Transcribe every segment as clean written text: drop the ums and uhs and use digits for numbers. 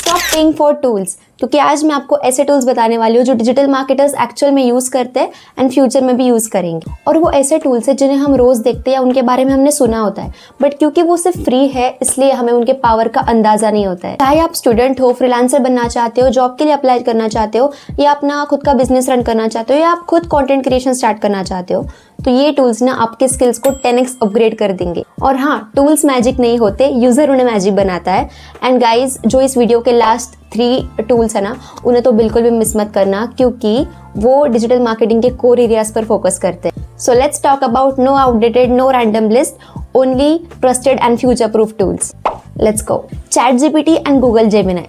Stop paying for tools, क्योंकि आज मैं आपको ऐसे टूल्स बताने वाली हूँ जो डिजिटल मार्केटर्स एक्चुअल में यूज़ करते हैं एंड फ्यूचर में भी यूज़ करेंगे। और वो ऐसे टूल्स हैं जिन्हें हम रोज़ देखते हैं या उनके बारे में हमने सुना होता है, बट क्योंकि वो सिर्फ फ्री है इसलिए हमें उनके पावर का अंदाज़ा नहीं होता है। चाहे आप स्टूडेंट हो, फ्रीलांसर बनना चाहते हो, जॉब के लिए अप्लाई करना चाहते हो, या अपना खुद का बिजनेस रन करना चाहते हो, या आप खुद कॉन्टेंट क्रिएशन स्टार्ट करना चाहते हो, तो ये टूल्स ना आपके स्किल्स को 10x अपग्रेड कर देंगे। और हाँ, टूल्स मैजिक नहीं होते, यूज़र उन्हें मैजिक बनाता है। एंड गाइज, जो इस वीडियो के लास्ट 3 टूल्स है ना, उन्हें तो बिल्कुल भी मिस मत करना, क्योंकि वो डिजिटल मार्केटिंग के कोर एरियाज पर फोकस करते हैं। So let's talk about no outdated, no random list, only trusted and future proof tools. Let's go. ChatGPT and Google Gemini,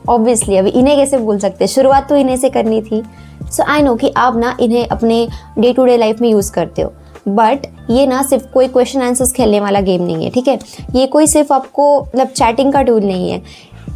obviously अभी इन्हें कैसे भूल सकते, शुरुआत तो इन्हें से करनी थी। सो आई नो कि आप ना इन्हें अपने डे टू डे लाइफ में यूज़ करते हो, बट ये ना सिर्फ कोई क्वेश्चन आंसर्स खेलने वाला गेम नहीं है, ठीक है। ये कोई सिर्फ आपको मतलब चैटिंग का टूल नहीं है,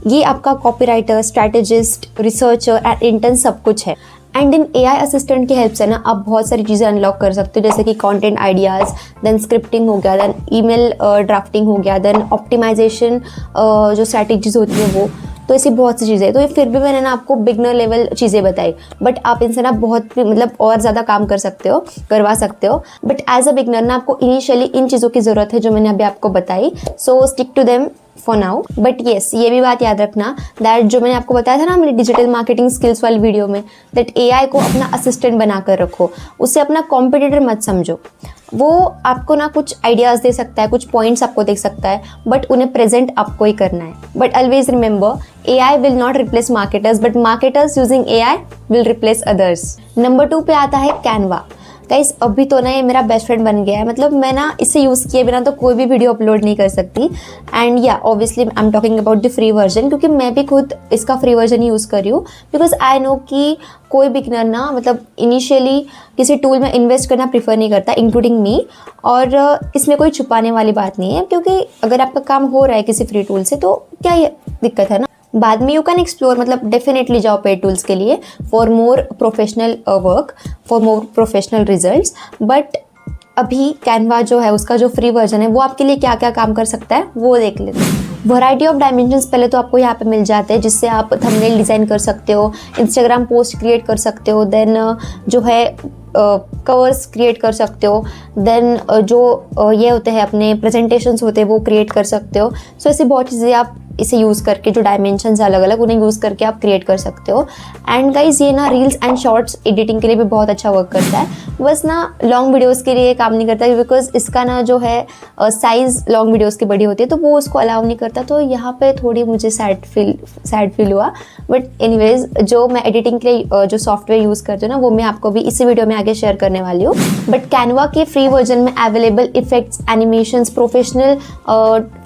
ये आपका copywriter, strategist, researcher and intern सब कुछ है। एंड इन AI असिस्टेंट की हेल्प से ना आप बहुत सारी चीज़ें अनलॉक कर सकते हो, जैसे कि कंटेंट आइडियाज़, देन स्क्रिप्टिंग हो गया, देन ईमेल ड्राफ्टिंग हो गया, देन ऑप्टिमाइजेशन जो स्ट्रैटेजीज होती है वो, तो ऐसी बहुत सी चीज़ें। तो ये फिर भी मैंने ना आपको बिगनर लेवल चीज़ें बताई, बट आप इनसे ना बहुत मतलब और ज़्यादा काम कर सकते हो, करवा सकते हो। बट एज अ बिगनर ना आपको इनिशियली इन चीज़ों की ज़रूरत है जो मैंने अभी आपको बताई। So stick to them for now. But yes, ये भी बात याद रखना दैट जो मैंने आपको बताया था ना मेरी डिजिटल मार्केटिंग स्किल्स वाली वीडियो में, दैट AI को अपना असिस्टेंट बनाकर रखो, उसे अपना कॉम्पिटिटर मत समझो। वो आपको ना कुछ आइडियाज़ दे सकता है, कुछ पॉइंट्स आपको दे सकता है, बट उन्हें प्रेजेंट आपको ही करना है। But always remember, AI will not replace marketers, but marketers using AI will replace others. Number 2 पे आता है कैनवा। गाइस, अभी तो ना ये मेरा बेस्ट फ्रेंड बन गया है, मतलब मैं ना इसे यूज़ किए बिना तो कोई भी वीडियो अपलोड नहीं कर सकती। एंड या obviously I am talking about the free version, क्योंकि मैं भी खुद इसका फ्री वर्जन यूज़ कर रही हूँ, बिकॉज आई नो कि कोई बिगनर ना मतलब इनिशियली किसी टूल में इन्वेस्ट करना प्रीफर नहीं करता, इंक्लूडिंग मी। और इसमें कोई छुपाने वाली बात नहीं है, क्योंकि अगर आपका काम हो रहा है किसी फ्री टूल से तो क्या ये दिक्कत है ना। बाद में यू कैन एक्सप्लोर, मतलब डेफिनेटली जाओ पेड टूल्स के लिए for more professional work, for more professional results. But अभी कैनवा जो है उसका जो फ्री वर्जन है वो आपके लिए क्या क्या काम कर सकता है वो देख लेते हैं। वैरायटी ऑफ डायमेंशंस पहले तो आपको यहाँ पे मिल जाते हैं, जिससे आप थंबनेल डिज़ाइन कर सकते हो, इंस्टाग्राम पोस्ट क्रिएट कर सकते हो, देन जो है कवर्स क्रिएट कर सकते हो, देन जो ये होते हैं अपने प्रेजेंटेशंस होते हैं वो क्रिएट कर सकते हो। सो ऐसी बहुत चीज़ें आप इसे यूज़ करके, जो डायमेंशंस अलग अलग उन्हें यूज़ करके आप क्रिएट कर सकते हो। एंड गाइज, ये ना रील्स एंड शॉर्ट्स एडिटिंग के लिए भी बहुत अच्छा वर्क करता है, बस ना लॉन्ग वीडियोस के लिए काम नहीं करता, बिकॉज इसका ना जो है साइज़ लॉन्ग वीडियोस की बड़ी होती है, तो वो उसको अलाउ नहीं करता। तो यहाँ पे थोड़ी मुझे सैड फील हुआ। बट एनीवेज, जो मैं एडिटिंग के लिए जो सॉफ्टवेयर यूज़ करती हूँ ना, वो मैं आपको भी इसी वीडियो में आगे शेयर करने वाली हूँ। बट कैनवा के फ्री वर्जन में available effects, animations, professional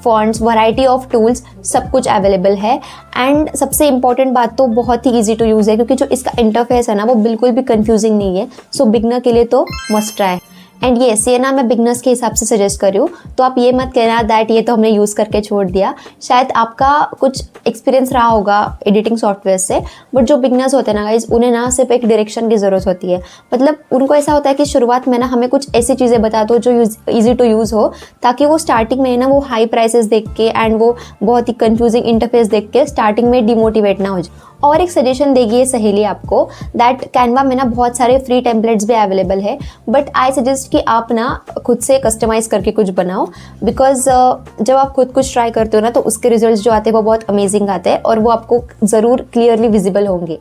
fonts, variety of tools, सब कुछ अवेलेबल है। एंड सबसे इंपॉर्टेंट बात तो बहुत ही ईजी टू यूज़ है, क्योंकि जो इसका इंटरफेस है ना वो बिल्कुल भी कंफ्यूजिंग नहीं है। सो बिगनर के लिए तो मस्ट ट्राई। एंड येस, ये ना मैं बिगनर्स के हिसाब से सजेस्ट कर रही हूँ, तो आप ये मत कहना दैट ये तो हमने यूज़ करके छोड़ दिया। शायद आपका कुछ एक्सपीरियंस रहा होगा एडिटिंग सॉफ्टवेयर से, बट जो बिगनर्स होते हैं ना गाइज, उन्हें ना सिर्फ एक डायरेक्शन की ज़रूरत होती है। मतलब उनको ऐसा होता है कि शुरुआत में ना हमें कुछ ऐसी चीज़ें बता दो जो ईजी टू यूज़ हो, ताकि वो स्टार्टिंग में ना वो हाई प्राइसेस देख के एंड वो बहुत ही कन्फ्यूजिंग इंटरफेस देख के स्टार्टिंग में डिमोटिवेट ना हो जाए। और एक सजेशन देगी ये सहेली आपको दैट कैनवा में ना बहुत सारे फ्री टेम्पलेट्स भी अवेलेबल है, बट आई सजेस्ट कि आप ना खुद से कस्टमाइज़ करके कुछ बनाओ, बिकॉज जब आप खुद कुछ ट्राई करते हो ना तो उसके रिजल्ट्स जो आते हैं वो बहुत अमेजिंग आते हैं और वो आपको ज़रूर क्लियरली विजिबल होंगे।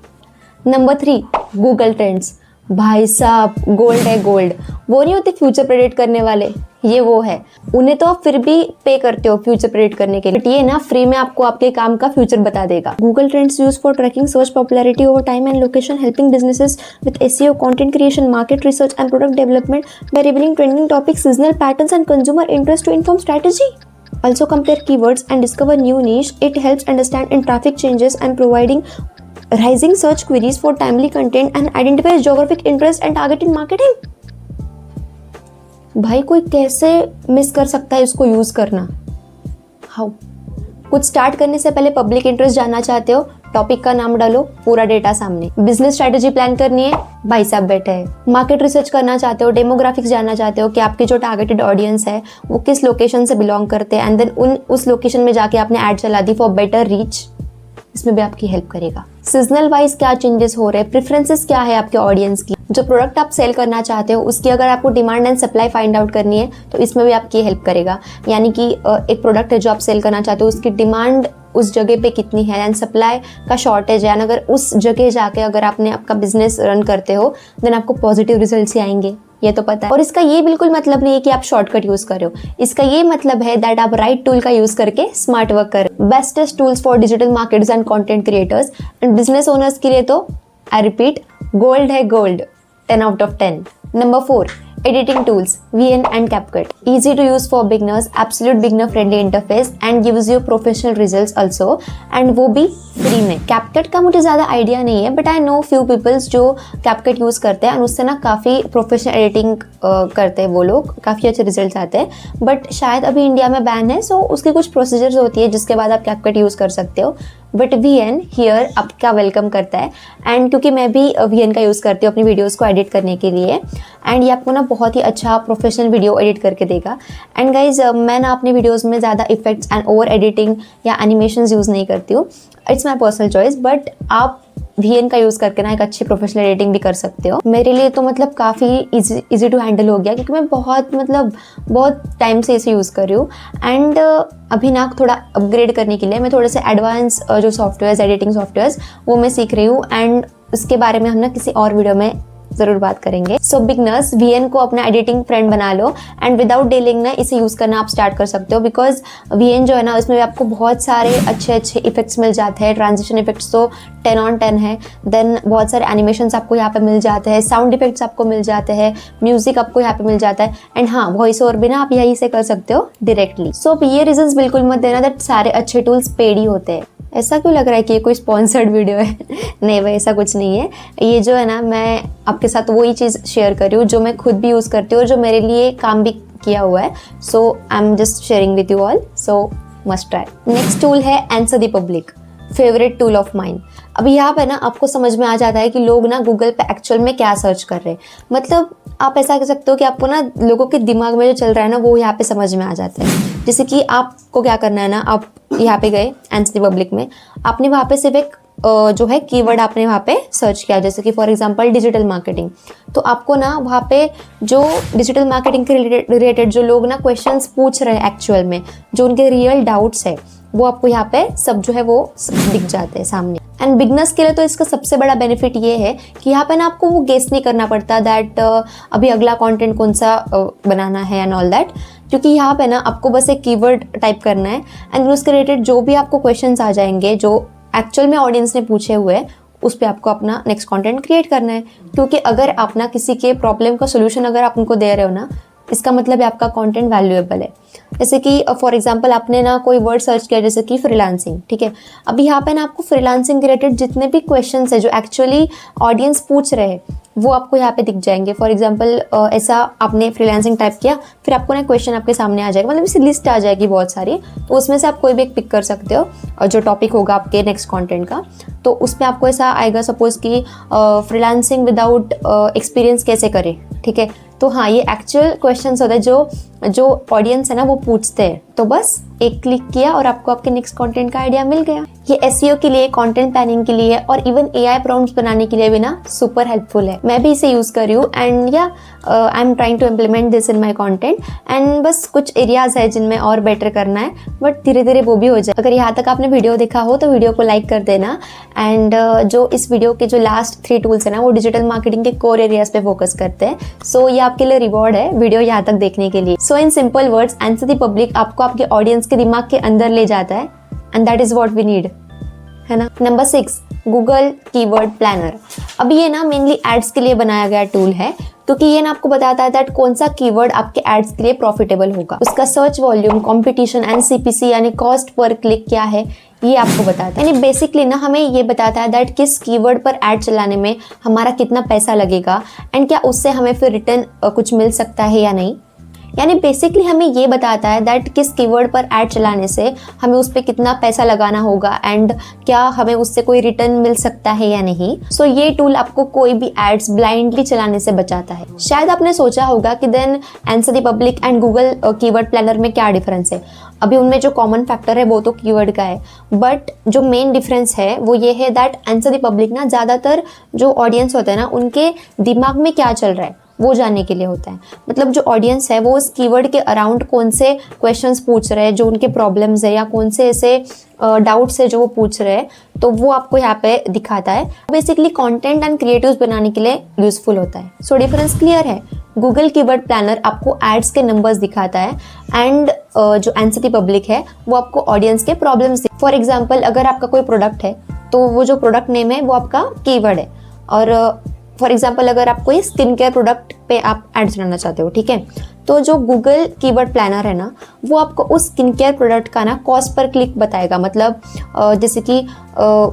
Number 3, Google trends. भाई साहब, गोल्ड है गोल्ड। वो नहीं होते फ्यूचर प्रेडिक्ट करने वाले, ये वो है। उन्हें तो आप फिर भी पे करते हो फ्यूचर प्रेडिक्ट करने के लिए, बट ये ना फ्री में आपको आपके काम का फ्यूचर बता देगा। Google Trends use for tracking search popularity over time and location, helping businesses with SEO, content creation, market research and product development by revealing trending topics, seasonal patterns and consumer interest to inform strategy. Also compare keywords and discover new niche. It helps understand in traffic changes and providing rising search queries for timely content and identifies geographic interest and targeted marketing. भाई कोई कैसे miss कर सकता है इसको use करना? How? कुछ start करने से पहले पब्लिक इंटरेस्ट जानना चाहते हो, टॉपिक का नाम डालो, पूरा डेटा सामने। बिजनेस स्ट्रेटेजी प्लान करनी है, भाई साहब बैठे हैं। मार्केट रिसर्च करना चाहते हो, डेमोग्राफिक्स जानना चाहते हो कि आपकी जो टारगेटेड ऑडियंस है वो किस लोकेशन से बिलोंग करते हैं, एंड देन उस लोकेशन में जाके आपने ऐड चला दी फॉर बेटर रीच, इसमें भी आपकी हेल्प करेगा। सीजनल वाइज क्या चेंजेस हो रहे हैं, प्रेफरेंसेस क्या है आपके ऑडियंस की, जो प्रोडक्ट आप सेल करना चाहते हो उसकी अगर आपको demand and supply find out करनी है तो इसमें भी आपकी हेल्प करेगा। यानी कि एक प्रोडक्ट है जो आप सेल करना चाहते हो, उसकी डिमांड उस जगह पे कितनी है एंड सप्लाई का शॉर्टेज है, एंड अगर उस जगह जाके अगर आपने आपका बिजनेस रन करते हो देन आपको पॉजिटिव रिजल्ट्स ही आएंगे, ये तो पता है। और इसका ये बिल्कुल मतलब नहीं है कि आप शॉर्टकट यूज कर रहे हो, इसका ये मतलब है दैट आप राइट टूल का यूज करके स्मार्ट वर्क कर रहे हो। Bestest tools for digital marketers and content creators and business owners के लिए तो आई रिपीट गोल्ड है, gold, 10 out of 10। Number 4, editing tools, VN and CapCut. Easy to use for beginners, absolute beginner friendly interface and gives you professional results also, and वो भी free में। CapCut का मुझे ज़्यादा आइडिया नहीं है but I know few peoples जो CapCut use करते हैं और उससे ना काफ़ी प्रोफेशनल एडिटिंग करते हैं वो लोग, काफ़ी अच्छे रिजल्ट्स आते हैं। बट शायद अभी इंडिया में बैन है, सो उसकी कुछ प्रोसीजर्स होती है जिसके बाद आप CapCut यूज़ कर सकते हो। बट VN हियर आपका वेलकम करता है, एंड क्योंकि मैं भी VN का यूज़ करती हूँ अपनी वीडियोज़ को एडिट करने के लिए, एंड ये आपको ना बहुत ही अच्छा प्रोफेशनल वीडियो एडिट करके देगा। एंड गाइज मैं ना अपने वीडियोज़ में ज़्यादा इफेक्ट्स एंड ओवर एडिटिंग या एनिमेशंस यूज़ नहीं करती हूँ, it's my personal choice. But आप VN का यूज़ करके ना एक अच्छी प्रोफेशनल एडिटिंग भी कर सकते हो। मेरे लिए तो मतलब काफ़ी इजी टू हैंडल हो गया क्योंकि मैं बहुत टाइम से इसे यूज़ कर रही हूँ। एंड अभी ना थोड़ा अपग्रेड करने के लिए मैं थोड़े से एडवांस जो सॉफ्टवेयर्स, एडिटिंग सॉफ्टवेयर्स वो मैं सीख रही हूँ, एंड उसके बारे में हम ना किसी और वीडियो में ज़रूर बात करेंगे। सो बिगनर्स VN को अपना एडिटिंग फ्रेंड बना लो एंड विदाउट डीलिंग ना इसे यूज़ करना आप स्टार्ट कर सकते हो, बिकॉज VN जो है ना उसमें आपको बहुत सारे अच्छे इफेक्ट्स मिल जाते हैं। ट्रांजिशन इफेक्ट्स तो 10 on 10 है, देन बहुत सारे एनिमेशंस आपको यहाँ पे मिल जाते हैं, साउंड इफेक्ट्स आपको मिल जाते हैं, म्यूजिक आपको यहाँ पे मिल जाता है, एंड हाँ वॉइस ओवर भी ना आप यहीं से कर सकते हो डायरेक्टली। सो ये रीजंस बिल्कुल मत देना दैट सारे अच्छे टूल्स पेड ही होते हैं। ऐसा क्यों लग रहा है कि ये कोई स्पॉन्सर्ड वीडियो है? नहीं भाई, ऐसा कुछ नहीं है। ये जो है ना मैं आपके साथ वही चीज़ शेयर कर रही हूँ जो मैं खुद भी यूज़ करती हूँ और जो मेरे लिए काम भी किया हुआ है। So I am just sharing with you all, so must try. Next tool है answer the public, favourite tool of mine. अभी यहाँ पे ना आपको समझ में आ जाता है कि लोग ना गूगल पे एक्चुअल में क्या सर्च कर रहे हैं। मतलब आप ऐसा कह सकते हो कि आपको ना लोगों के दिमाग में जो चल रहा है ना वो यहाँ पे समझ में आ जाता है। जैसे कि आपको क्या करना है ना, आप यहाँ पे गए आंसर द पब्लिक में, आपने वहाँ पे सिर्फ एक जो है कीवर्ड आपने वहाँ पे सर्च किया, जैसे कि फॉर एग्जांपल डिजिटल मार्केटिंग। तो आपको ना वहाँ पे जो डिजिटल मार्केटिंग के रिलेटेड जो लोग ना क्वेश्चंस पूछ रहे हैं एक्चुअल में, जो उनके रियल डाउट्स है वो आपको यहाँ पे सब जो है वो दिख जाते हैं सामने। एंड बिगनर्स के लिए तो इसका सबसे बड़ा बेनिफिट ये है कि यहाँ पे ना आपको वो गेस नहीं करना पड़ता दैट अभी अगला कंटेंट कौन सा बनाना है एंड ऑल दैट, क्योंकि यहाँ पे ना आपको बस एक कीवर्ड टाइप करना है एंड उसके रिलेटेड जो भी आपको क्वेश्चंस आ जाएंगे जो एक्चुअल में ऑडियंस ने पूछे हुए हैं उस पर आपको अपना नेक्स्ट कंटेंट क्रिएट करना है। क्योंकि अगर आप ना किसी के प्रॉब्लम का सोल्यूशन अगर आप उनको दे रहे हो ना, इसका मतलब है आपका कंटेंट वैल्यूएबल है। जैसे कि फॉर एग्जांपल आपने ना कोई वर्ड सर्च किया जैसे कि फ्रीलांसिंग, ठीक है। अभी यहाँ पे ना आपको फ्रीलांसिंग के रिलेटेड जितने भी क्वेश्चंस है जो एक्चुअली ऑडियंस पूछ रहे हैं वो आपको यहाँ पे दिख जाएंगे। फॉर एग्जांपल ऐसा आपने फ्रीलांसिंग टाइप किया, फिर आपको ना क्वेश्चन आपके सामने आ जाएगा, मतलब इसी लिस्ट आ जाएगी बहुत सारी, तो उसमें से आप कोई भी एक पिक कर सकते हो और जो टॉपिक होगा आपके नेक्स्ट कंटेंट का, तो उसमें आपको ऐसा आएगा सपोज कि फ्रीलांसिंग विदाउट एक्सपीरियंस कैसे करें, ठीक है। तो हाँ, ये एक्चुअल क्वेश्चंस होते हैं जो ऑडियंस है ना वो पूछते हैं। तो बस एक क्लिक किया और आपको आपके नेक्स्ट कंटेंट का आइडिया मिल गया। ये एसईओ के लिए, कंटेंट प्लानिंग के लिए और इवन एआई प्रॉम्प्ट्स बनाने के लिए भी ना सुपर हेल्पफुल है। मैं भी इसे यूज कर रही हूँ एंड या I am trying to implement this in my content and बस कुछ एरियाज है जिनमें और बेटर करना है, बट धीरे धीरे वो भी हो जाए। अगर यहाँ तक आपने वीडियो देखा हो तो वीडियो को लाइक कर देना एंड जो इस वीडियो के जो लास्ट 3 टूल्स है ना वो डिजिटल मार्केटिंग के कोर एरियाज पे फोकस करते हैं। सो ये आपके लिए रिवॉर्ड है वीडियो यहाँ तक देखने के लिए। So in simple words answer the public आपको आपके ऑडियंस के दिमाग के अंदर ले जाता है and that is what we need, है ना। Number 6, Google keyword planner. अब ये ना मेनली एड्स के लिए बनाया गया टूल है, क्योंकि ये ना आपको बताता है दैट कौन सा कीवर्ड आपके एड्स के लिए प्रॉफिटेबल होगा, उसका search volume, competition and CPC यानी कॉस्ट पर क्लिक क्या है ये आपको बताता है। यानी बेसिकली ना हमें ये बताता है दैट किस कीवर्ड पर ऐड चलाने में हमारा कितना पैसा लगेगा एंड क्या उससे हमें फिर रिटर्न कुछ मिल सकता है या नहीं। यानी बेसिकली हमें ये बताता है दैट किस कीवर्ड पर ऐड चलाने से हमें उस पर कितना पैसा लगाना होगा एंड क्या हमें उससे कोई रिटर्न मिल सकता है या नहीं। सो ये टूल आपको कोई भी एड्स ब्लाइंडली चलाने से बचाता है। शायद आपने सोचा होगा कि then answer the public and Google keyword planner में क्या डिफरेंस है। अभी उनमें जो कॉमन फैक्टर है वो तो कीवर्ड का है, बट जो मेन डिफरेंस है वो ये है दैट आंसर द पब्लिक ना ज़्यादातर जो ऑडियंस होता है ना उनके दिमाग में क्या चल रहा है वो जानने के लिए होता है। मतलब जो ऑडियंस है वो उस कीवर्ड के अराउंड कौन से क्वेश्चंस पूछ रहे हैं, जो उनके प्रॉब्लम्स है या कौन से ऐसे डाउट्स है जो वो पूछ रहे हैं, तो वो आपको यहाँ पे दिखाता है। बेसिकली कंटेंट एंड क्रिएटिव्स बनाने के लिए यूजफुल होता है। सो डिफरेंस क्लियर है। गूगल कीवर्ड प्लानर आपको एड्स के नंबर्स दिखाता है एंड जो आंसर द पब्लिक है वो आपको ऑडियंस के प्रॉब्लम्स। फॉर एग्जाम्पल अगर आपका कोई प्रोडक्ट है तो वो जो प्रोडक्ट नेम है वो आपका कीवर्ड है, और फॉर एग्जाम्पल अगर आप कोई स्किन केयर प्रोडक्ट पे आप एड चलाना चाहते हो, ठीक है, तो जो गूगल कीवर्ड प्लानर है ना वो आपको उस स्किन केयर प्रोडक्ट का ना कॉस्ट पर क्लिक बताएगा। मतलब जैसे कि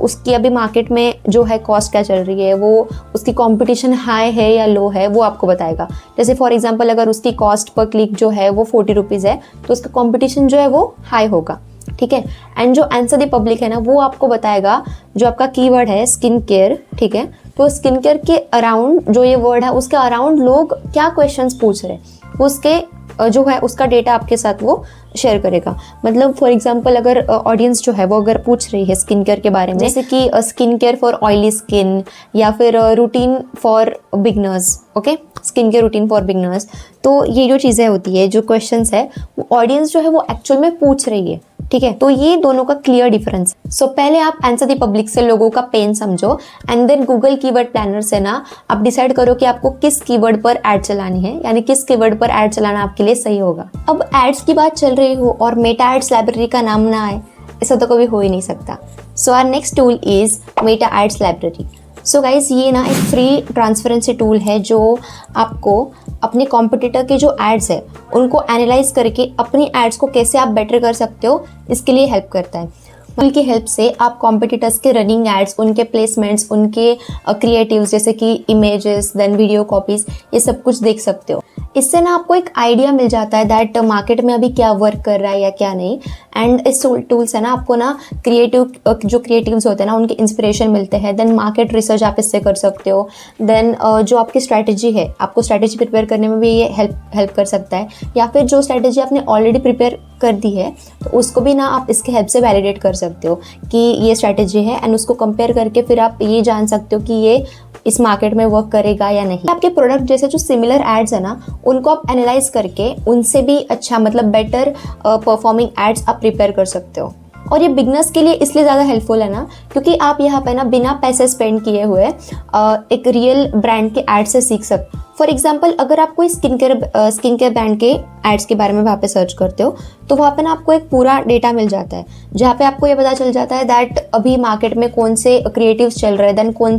उसकी अभी मार्केट में जो है कॉस्ट क्या चल रही है, वो उसकी कंपटीशन हाई है या लो है वो आपको बताएगा। जैसे फॉर एग्जांपल अगर उसकी कॉस्ट पर क्लिक जो है वो 40 रुपीज़ है तो उसका कंपटीशन जो है वो हाई होगा, ठीक है। एंड जो आंसर द पब्लिक है ना वो आपको बताएगा जो आपका कीवर्ड है स्किन केयर, ठीक है, तो स्किन केयर के अराउंड जो ये वर्ड है उसके अराउंड लोग क्या क्वेश्चंस पूछ रहे हैं उसके जो है उसका डेटा आपके साथ वो शेयर करेगा। मतलब फॉर एग्जांपल अगर ऑडियंस जो है वो अगर पूछ रही है स्किन केयर के बारे में, जैसे कि skin care for oily skin या फिर routine for beginners, okay, skin care routine for beginners, तो ये जो चीज़ें होती है जो क्वेश्चंस है वो ऑडियंस जो है वो एक्चुअल में पूछ रही है, ठीक है। तो ये दोनों का क्लियर डिफरेंस। सो पहले आप आंसर द पब्लिक से लोगों का पेन समझो and then Google keyword planner से ना आप डिसाइड करो कि आपको किस कीवर्ड पर ऐड चलानी है, यानी किस कीवर्ड पर ऐड चलाना आपके लिए सही होगा। अब एड्स की बात चल रही हो और मेटा एड्स लाइब्रेरी का नाम ना आए, ऐसा तो कभी हो ही नहीं सकता। So our next tool is Meta ads library. So guys ये ना एक फ्री ट्रांसपेरेंसी टूल है जो आपको अपने कॉम्पिटिटर के जो एड्स है उनको एनालाइज करके अपनी एड्स को कैसे आप बेटर कर सकते हो इसके लिए हेल्प करता है। टूल की हेल्प से आप कॉम्पिटिटर्स के रनिंग एड्स, उनके प्लेसमेंट्स, उनके क्रिएटिव्स जैसे कि इमेजेस देन वीडियो कॉपीज, ये सब कुछ देख सकते हो। इससे ना आपको एक आइडिया मिल जाता है दैट मार्केट में अभी क्या वर्क कर रहा है या क्या नहीं। एंड इस टूल से ना आपको ना जो क्रिएटिव्स होते हैं ना उनके इंस्पिरेशन मिलते हैं। देन मार्केट रिसर्च आप इससे कर सकते हो। देन जो आपकी स्ट्रैटेजी है, आपको स्ट्रैटेजी प्रिपेयर करने में भी ये हेल्प कर सकता है, या फिर जो स्ट्रैटेजी आपने ऑलरेडी प्रिपेयर कर दी है तो उसको भी ना आप इसके हेल्प से वैलिडेट कर सकते हो कि ये स्ट्रैटेजी है, एंड उसको कंपेयर करके फिर आप ये जान सकते हो कि ये इस मार्केट में वर्क करेगा या नहीं। आपके प्रोडक्ट जैसे जो सिमिलर एड्स है ना उनको आप एनालाइज करके उनसे भी अच्छा मतलब बेटर परफॉर्मिंग एड्स आप प्रिपेयर कर सकते हो। और ये बिगनर्स के लिए इसलिए ज़्यादा हेल्पफुल है ना क्योंकि आप यहाँ पे ना बिना पैसे स्पेंड किए हुए एक रियल ब्रांड के एड से सीख सकते। फॉर एग्जांपल अगर आप कोई स्किन केयर ब्रांड के एड्स के बारे में वहाँ पे सर्च करते हो तो वहाँ पे ना आपको एक पूरा डेटा मिल जाता है जहाँ पे आपको ये पता चल जाता है दैट अभी मार्केट में कौन से क्रिएटिव्स चल रहे हैं, देन कौन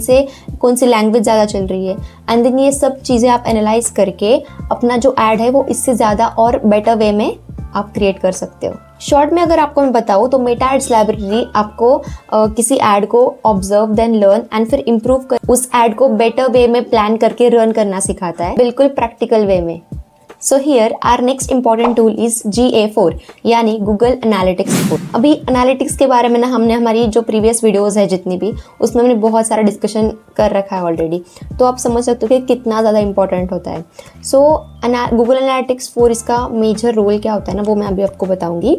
सी लैंग्वेज ज़्यादा चल रही है, एंड देन ये सब चीज़ें आप एनालाइज करके अपना जो एड है वो इससे ज़्यादा और बेटर वे में आप क्रिएट कर सकते हो। शॉर्ट में अगर आपको मैं बताऊँ तो मेटा एड्स लाइब्रेरी आपको किसी एड को ऑब्जर्व देन लर्न एंड फिर इम्प्रूव कर उस एड को बेटर वे में प्लान करके रन करना सिखाता है, बिल्कुल प्रैक्टिकल वे में। So here our next important tool is GA4 यानी गूगल एनालिटिक्स 4। अभी एनालिटिक्स के बारे में ना हमने हमारी जो प्रीवियस वीडियोस है जितनी भी उसमें हमने बहुत सारा डिस्कशन कर रखा है ऑलरेडी, तो आप समझ सकते हो कि कितना ज़्यादा इंपॉर्टेंट होता है। सो गूगल एनालिटिक्स 4 इसका मेजर रोल क्या होता है ना वो मैं अभी आपको बताऊँगी।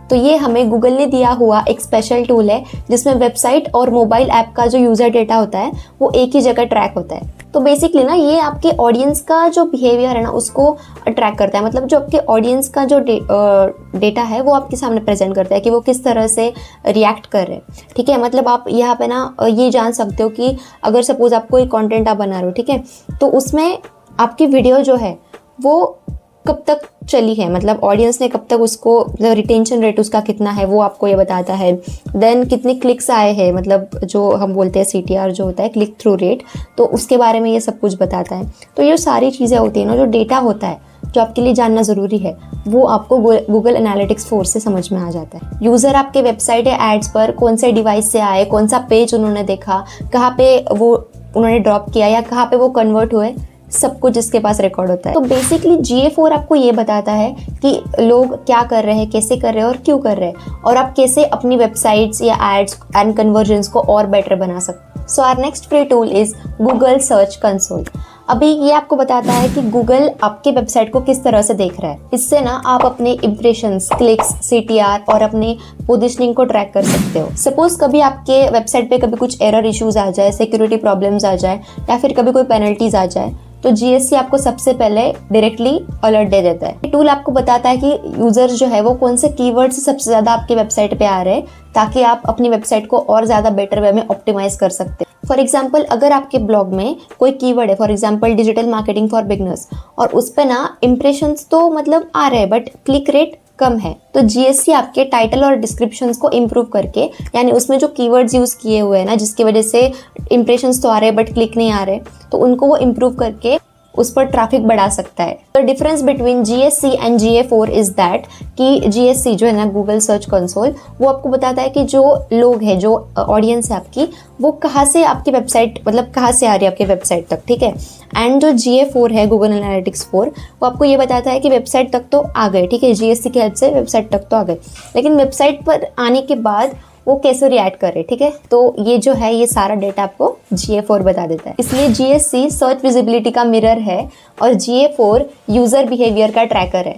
तो ये हमें गूगल ने दिया हुआ एक स्पेशल टूल है जिसमें वेबसाइट और मोबाइल ऐप का जो यूज़र डेटा होता है वो एक ही जगह ट्रैक होता है। तो बेसिकली ना ये आपके ऑडियंस का जो बिहेवियर है ना उसको ट्रैक करता है। मतलब जो आपके ऑडियंस का जो डेटा है वो आपके सामने प्रेजेंट करता है कि वो किस तरह से रिएक्ट कर रहे हैं, ठीक है। मतलब आप यहाँ पे ना ये जान सकते हो कि अगर सपोज आप कोई कंटेंट आप बना रहे हो, ठीक है, तो उसमें आपकी वीडियो जो है वो कब तक चली है, मतलब ऑडियंस ने कब तक उसको, रिटेंशन रेट उसका कितना है वो आपको ये बताता है। देन कितने क्लिक्स आए हैं, मतलब जो हम बोलते हैं CTR जो होता है क्लिक थ्रू रेट, तो उसके बारे में ये सब कुछ बताता है। तो ये सारी चीज़ें होती हैं ना, जो डेटा होता है जो आपके लिए जानना ज़रूरी है वो आपको गूगल एनालिटिक्स 4 से समझ में आ जाता है। यूज़र आपके वेबसाइट या एड्स पर कौन से डिवाइस से आए, कौन सा पेज उन्होंने देखा, कहाँ पे वो उन्होंने ड्रॉप किया या कहाँ पे वो कन्वर्ट हुए, सब कुछ इसके पास रिकॉर्ड होता है। तो बेसिकली GA4 आपको ये बताता है कि लोग क्या कर रहे हैं, कैसे कर रहे हैं और क्यों कर रहे हैं, और आप कैसे अपनी वेबसाइट्स या एड्स एंड कन्वर्जन्स को और बेटर बना सकते हैं। So our next free tool is Google search console. अभी ये आपको बताता है कि गूगल आपके वेबसाइट को किस तरह से देख रहा है। इससे ना आप अपने इम्प्रेशंस, क्लिक्स, CTR और अपने पोजीशनिंग को ट्रैक कर सकते हो। सपोज कभी आपके वेबसाइट पे कभी कुछ एरर इश्यूज आ जाए, सिक्योरिटी प्रॉब्लम्स आ जाए या फिर कभी कोई पेनल्टीज आ जाए, तो GSC आपको सबसे पहले डायरेक्टली अलर्ट दे देता है। ये टूल आपको बताता है कि यूजर जो है वो कौन से कीवर्ड से सबसे ज्यादा आपके वेबसाइट पे आ रहे हैं, ताकि आप अपनी वेबसाइट को और ज्यादा बेटर वे में ऑप्टिमाइज कर सकते हैं। फॉर एग्जाम्पल, अगर आपके ब्लॉग में कोई कीवर्ड है, for example digital marketing for beginners, और उस पे ना इंप्रेशंस तो मतलब आ रहे हैं बट क्लिक रेट कम है, तो GSC आपके टाइटल और डिस्क्रिप्शंस को इम्प्रूव करके, यानी उसमें जो कीवर्ड्स यूज किए हुए हैं ना, जिसकी वजह से इंप्रेशंस तो आ रहे हैं बट क्लिक नहीं आ रहे, तो उनको वो इम्प्रूव करके उस पर ट्रैफिक बढ़ा सकता है। The difference between GSC and GA4 is that कि GSC जो है ना, गूगल सर्च कंसोल, वो आपको बताता है कि जो लोग हैं, जो ऑडियंस है आपकी, वो कहाँ से आपकी वेबसाइट, मतलब कहाँ से आ रही है आपके वेबसाइट तक, ठीक है। एंड जो GA4 है, गूगल एनालिटिक्स 4, वो आपको ये बताता है कि वेबसाइट तक तो आ गए, ठीक है, GSC की हेल्प से वेबसाइट तक तो आ गए, लेकिन वेबसाइट पर आने के बाद वो कैसे रिएक्ट करे, ठीक है। तो ये जो है, ये सारा डेटा आपको GA4 बता देता है। इसलिए GSC सर्च विजिबिलिटी का मिरर है और GA4 यूजर बिहेवियर का ट्रैकर है।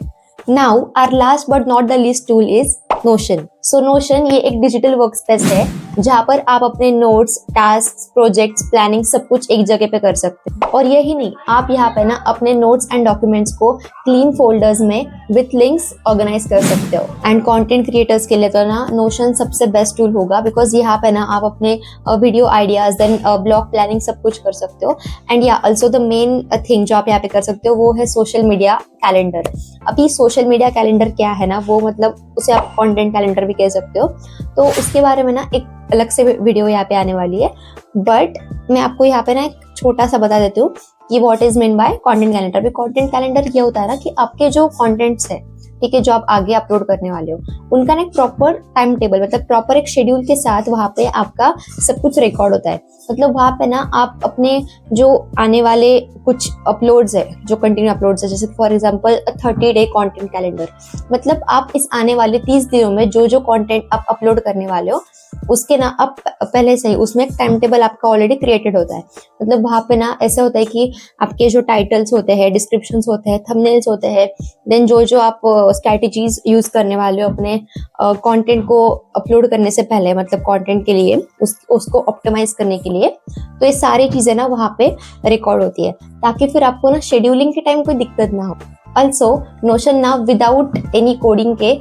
Now our last but not the least tool is Notion. So Notion ये एक डिजिटल वर्कस्पेस है जहाँ पर आप अपने नोट्स, टास्क, प्रोजेक्ट्स, प्लानिंग सब कुछ एक जगह पे कर सकते हैं। और यही नहीं, आप यहाँ पे ना अपने नोट्स एंड डॉक्यूमेंट्स को क्लीन फोल्डर्स में विथ लिंक्स ऑर्गेनाइज कर सकते हो। एंड कंटेंट क्रिएटर्स के लिए तो ना नोशन सबसे बेस्ट टूल होगा, बिकॉज यहाँ पे ना आप अपने video ideas, then blog planning सब कुछ कर सकते हो। एंड या ऑल्सो द मेन थिंग जो आप यहाँ पे कर सकते हो वो है सोशल मीडिया कैलेंडर। अभी सोशल मीडिया कैलेंडर क्या है ना, वो मतलब उसे आप कंटेंट कैलेंडर भी कह सकते हो। तो उसके बारे में ना एक अलग से वीडियो यहाँ पे आने वाली है, बट मैं आपको यहाँ पे ना एक छोटा सा बता देती हूँ कि what is mean by content calendar. भी कंटेंट कैलेंडर ये होता है ना कि आपके जो कंटेंट्स है, ठीक है, जो आप आगे अपलोड करने वाले हो, उनका ना एक प्रॉपर टाइम टेबल, मतलब प्रॉपर एक शेड्यूल के साथ वहाँ पे आपका सब कुछ रिकॉर्ड होता है। मतलब वहाँ पे ना आप अपने जो आने वाले कुछ अपलोड्स है, जो कंटिन्यू अपलोड्स है, जैसे for example 30-day content calendar, मतलब आप इस आने वाले 30 दिनों में जो जो कंटेंट आप अपलोड करने वाले हो, उसके ना आप पहले से ही उसमें एक टाइम टेबल आपका ऑलरेडी क्रिएटेड होता है। मतलब वहाँ पे ना ऐसा होता है कि आपके जो टाइटल्स होते हैं, डिस्क्रिप्शंस होते हैं, थंबनेल्स होते हैं, देन जो जो आप स्ट्रैटेजीज यूज करने वाले हो अपने कंटेंट को अपलोड करने से पहले, मतलब कंटेंट के लिए उसको ऑप्टिमाइज करने के लिए, तो ये सारी चीजें ना वहाँ पे रिकॉर्ड होती है, ताकि फिर आपको ना शेड्यूलिंग के टाइम कोई दिक्कत ना हो। ऑल्सो नोशन ना विदाउट एनी कोडिंग के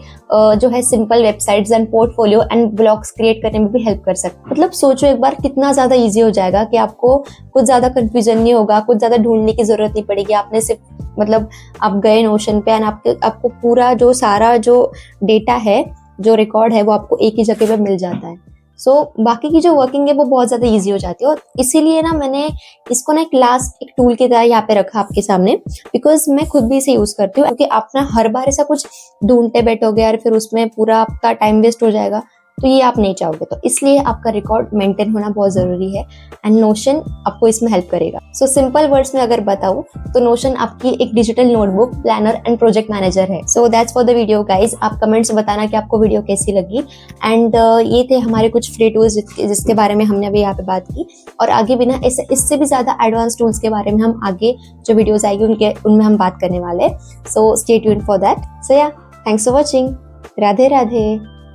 जो है simple websites and portfolio and blogs create करने में भी हेल्प कर सकते। मतलब सोचो एक बार, कितना ज्यादा इजी हो जाएगा कि आपको कुछ ज्यादा कंफ्यूजन नहीं होगा, कुछ ज्यादा ढूंढने की जरूरत नहीं पड़ेगी। आपने सिर्फ मतलब आप गए नोशन पे एंड आपको पूरा जो सारा जो डेटा है, जो रिकॉर्ड है, वो आपको एक ही जगह पे मिल जाता है। सो बाकी की जो वर्किंग है वो बहुत ज़्यादा इजी हो जाती है। और इसीलिए ना मैंने इसको ना एक लास्ट एक टूल की तरह यहाँ पे रखा आपके सामने, बिकॉज मैं खुद भी इसे यूज़ करती हूँ। क्योंकि आप ना हर बार ऐसा कुछ ढूंढते बैठोगे यार, फिर उसमें पूरा आपका टाइम वेस्ट हो जाएगा, तो ये आप नहीं चाहोगे। तो इसलिए आपका रिकॉर्ड मेंटेन होना बहुत ज़रूरी है एंड नोशन आपको इसमें हेल्प करेगा। सो सिंपल वर्ड्स में अगर बताऊँ तो नोशन आपकी एक digital notebook, planner and project manager है। So that's for the video guys. आप कमेंट्स में बताना कि आपको वीडियो कैसी लगी। एंड ये थे हमारे कुछ फ्री टूल्स जिसके बारे में हमने अभी यहाँ पे बात की। और आगे भी ना इससे भी ज़्यादा एडवांस टूल्स के बारे में हम आगे जो वीडियोज़ आएगी उनमें हम बात करने वाले हैं। So stay tuned for that. So ya, thanks for watching. Radhe Radhe.